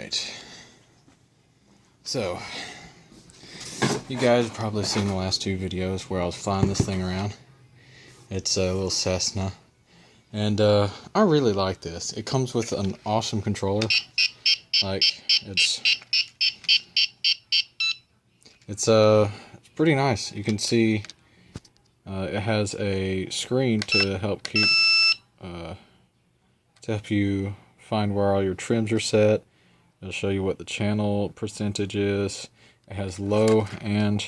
Alright. So, you guys have probably seen the last two videos where I was flying this thing around. It's a little Cessna. And I really like this. It comes with an awesome controller. Like, it's pretty nice. You can see it has a screen to help you find where all your trims are set. It'll show you what the channel percentage is. It has low and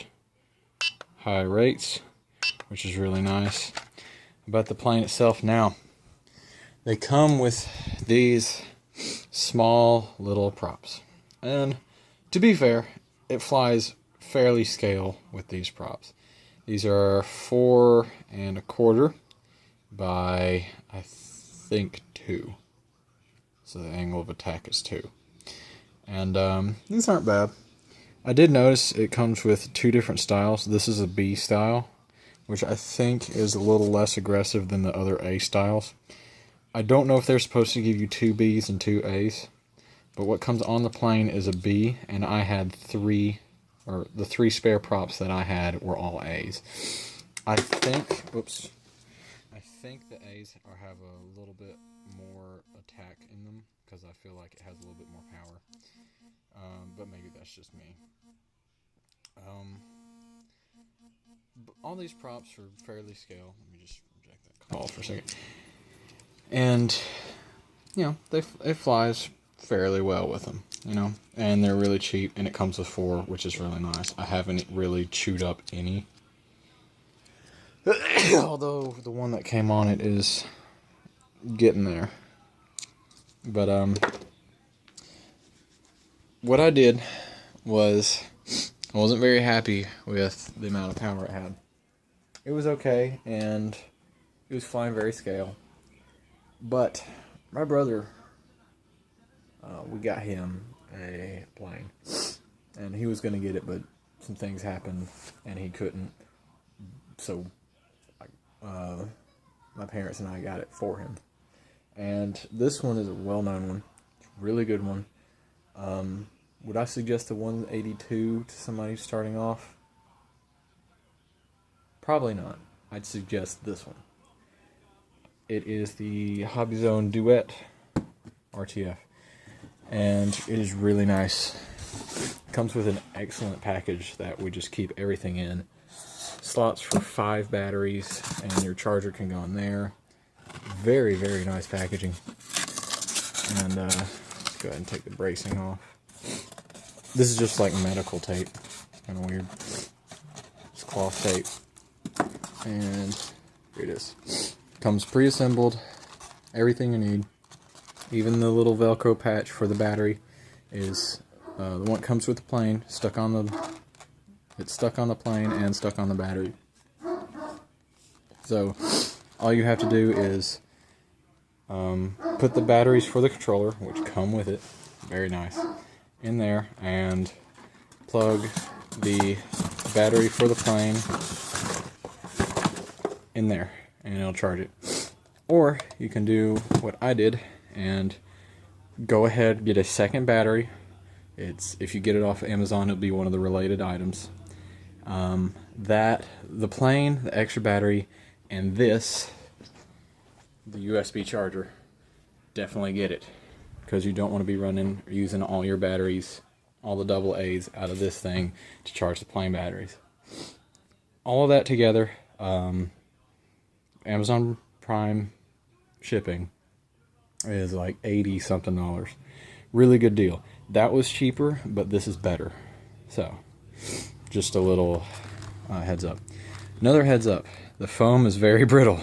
high rates, which is really nice. About the plane itself now, they come with these small little props. And to be fair, it flies fairly scale with these props. These are 4 1/4 by, I think, 2. So the angle of attack is 2. And these aren't bad. I did notice it comes with 2 different styles. This is a B style, which I think is a little less aggressive than the other A styles. I don't know if they're supposed to give you 2 Bs and 2 As, but what comes on the plane is a B, and I had 3, or the 3 spare props that I had were all As. I think the A's have a little bit more attack in them, because I feel like it has a little bit more power. But maybe that's just me. But all these props are fairly scale. Let me just reject that call for a second. And, you know, it flies fairly well with them, you know. And they're really cheap, and it comes with 4, which is really nice. I haven't really chewed up any. Although the one that came on it is getting there. But, what I did was, I wasn't very happy with the amount of power it had. It was okay, and it was flying very scale. But my brother, we got him a plane, and he was going to get it, but some things happened, and he couldn't. So, my parents and I got it for him. And this one is a well-known one, really good one. Would I suggest the 182 to somebody starting off? Probably not. I'd suggest this one. It is the hobbyzone duet RTF, and it is really nice. It comes with an excellent package that we just keep everything in. Slots for 5 batteries, and your charger can go in there. Very, very nice packaging. And let's go ahead and take the bracing off. This is just like medical tape. Kind of weird. It's cloth tape. And here it is. Comes pre-assembled. Everything you need. Even the little Velcro patch for the battery is the one that comes with the plane. It's stuck on the plane and stuck on the battery. So all you have to do is put the batteries for the controller, which come with it, very nice, in there, and plug the battery for the plane in there, and it'll charge it. Or you can do what I did and go ahead, get a second battery. If you get it off of Amazon, it'll be one of the related items. The plane, the extra battery, and this, the USB charger, definitely get it, because you don't want to be using all your batteries, all the double A's out of this thing to charge the plane batteries. All of that together, Amazon Prime shipping is like $80 something. Really good deal. That was cheaper, but this is better. So, just a little heads up. Another heads up. The foam is very brittle.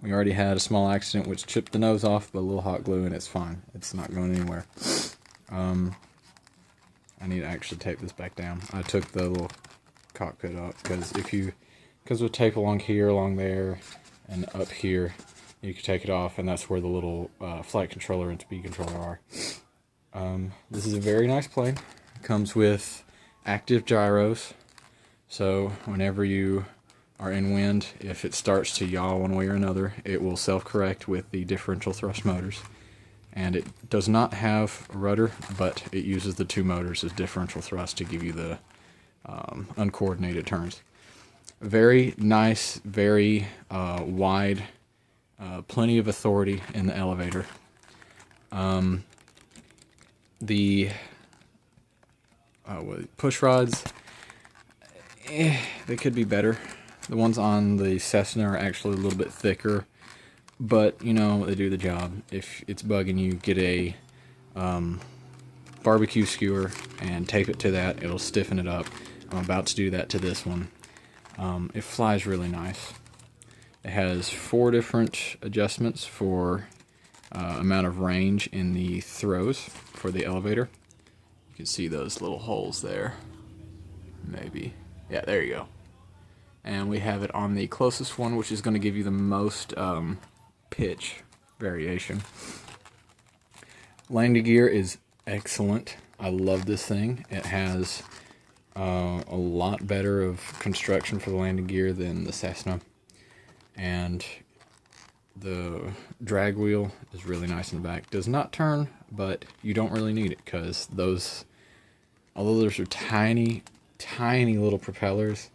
We already had a small accident which chipped the nose off, but a little hot glue and it's fine. It's not going anywhere. I need to actually tape this back down. I took the little cockpit up because with tape along here, along there, and up here, you can take it off, and that's where the little flight controller and speed controller are. This is a very nice plane. It comes with active gyros, so whenever you are in wind, if it starts to yaw one way or another, it will self-correct with the differential thrust motors. And it does not have a rudder, but it uses the 2 motors as differential thrust to give you the uncoordinated turns. Very nice, very wide, plenty of authority in the elevator. The push rods, they could be better. The ones on the Cessna are actually a little bit thicker, but you know, they do the job. If it's bugging you, get a barbecue skewer and tape it to that. It'll stiffen it up. I'm about to do that to this one. It flies really nice. It has 4 different adjustments for amount of range in the throws for the elevator. You can see those little holes there. Maybe. Yeah, there you go. And we have it on the closest one, which is going to give you the most pitch variation. Landing gear is excellent. I love this thing. It has a lot better of construction for the landing gear than the Cessna. And the drag wheel is really nice in the back. Does not turn, but you don't really need it because those, although those are tiny, tiny little propellers,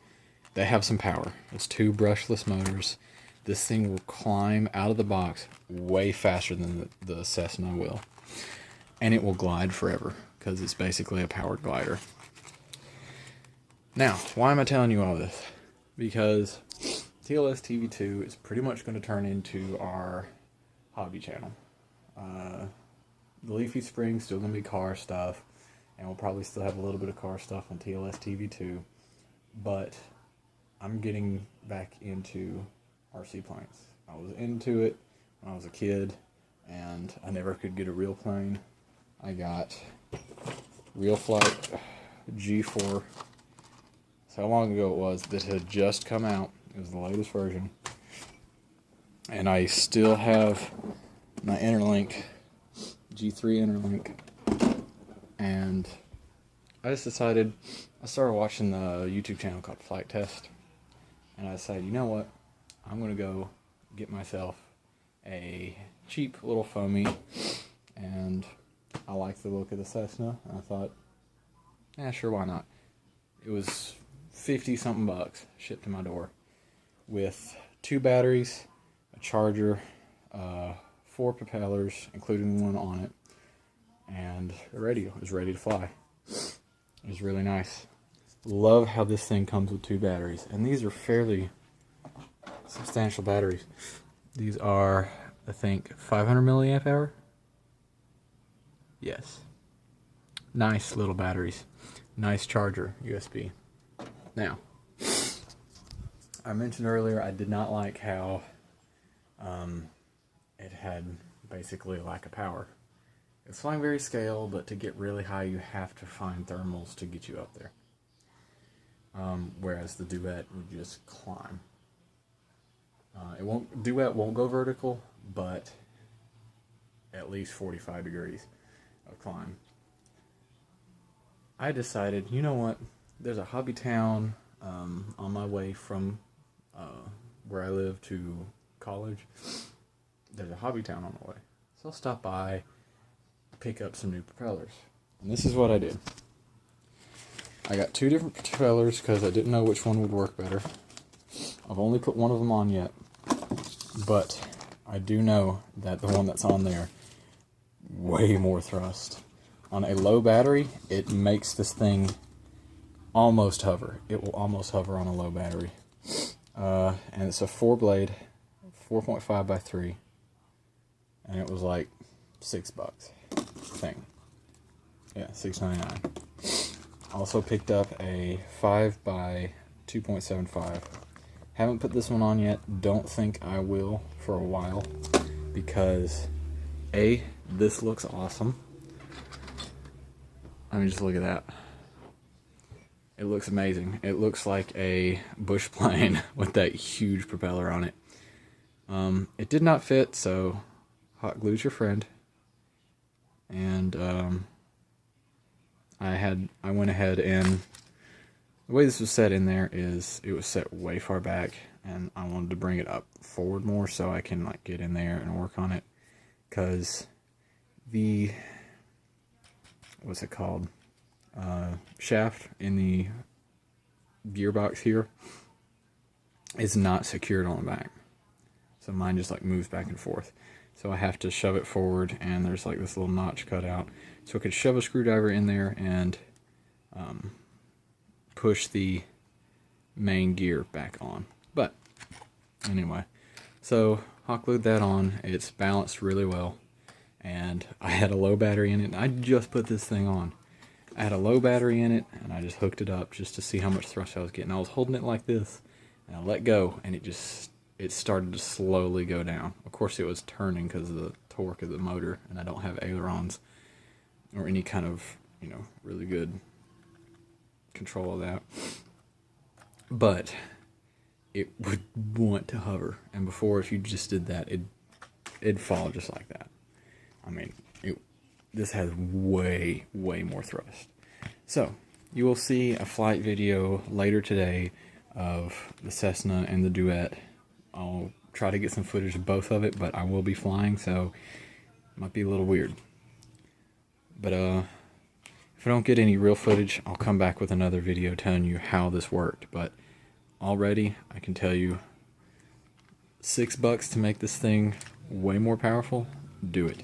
they have some power. It's 2 brushless motors. This thing will climb out of the box way faster than the Cessna will. And it will glide forever because it's basically a powered glider. Now, why am I telling you all this? Because TLS TV2 is pretty much going to turn into our hobby channel. The Leafy Spring's still going to be car stuff, and we'll probably still have a little bit of car stuff on TLS TV2, but I'm getting back into RC planes. I was into it when I was a kid, and I never could get a real plane. I got Real Flight G4. That's how long ago it was. That had just come out. It was the latest version. And I still have my Interlink, G3 Interlink. And I just decided, I started watching the YouTube channel called Flight Test. And I decided, you know what? I'm going to go get myself a cheap little foamy. And I like the look of the Cessna. And I thought, yeah, sure, why not? It was 50-something bucks shipped to my door with 2 batteries, a charger, 4 propellers, including one on it, and a radio. It was ready to fly. It was really nice. Love how this thing comes with 2 batteries, and these are fairly substantial batteries. These are, I think, 500 milliamp hour. Yes. Nice little batteries. Nice charger, USB. Now, I mentioned earlier I did not like how it had basically a lack of power. It's flying very scale, but to get really high you have to find thermals to get you up there. Whereas the Duet would just climb. Duet won't go vertical, but at least 45 degrees of climb. I decided, you know what, there's a hobby town on my way from where I live to college. There's a hobby town on the way. So I'll stop by, pick up some new propellers. And this is what I did. I got 2 different propellers because I didn't know which one would work better. I've only put one of them on yet. But I do know that the one that's on there, way more thrust. On a low battery, it makes this thing almost hover. It will almost hover on a low battery. And it's a 4-blade, 4.5 by 3. And it was like $6 thing. Yeah, $6.99. Also picked up a 5 by 2.75. Haven't put this one on yet. Don't think I will for a while. Because A, this looks awesome. I mean, just look at that. It looks amazing. It looks like a bush plane with that huge propeller on it. It did not fit, so hot glue's your friend. And I went ahead and the way this was set in there is it was set way far back, and I wanted to bring it up forward more so I can like get in there and work on it. Because the, what's it called, shaft in the gearbox here is not secured on the back. So mine just like moves back and forth. So I have to shove it forward, and there's like this little notch cut out. So I could shove a screwdriver in there and push the main gear back on. But anyway, so hot glued that on. It's balanced really well. And I had a low battery in it, and I just put this thing on. I had a low battery in it, and I just hooked it up just to see how much thrust I was getting. I was holding it like this, and I let go, and it started to slowly go down. Of course, it was turning because of the torque of the motor, and I don't have ailerons or any kind of, really good control of that. But it would want to hover, and before, if you just did that, it'd fall just like that. I mean, this has way, way more thrust. So, you will see a flight video later today of the Cessna and the Duet. I'll try to get some footage of both of it, but I will be flying, so it might be a little weird. But if I don't get any real footage, I'll come back with another video telling you how this worked. But already, I can tell you, $6 to make this thing way more powerful. Do it.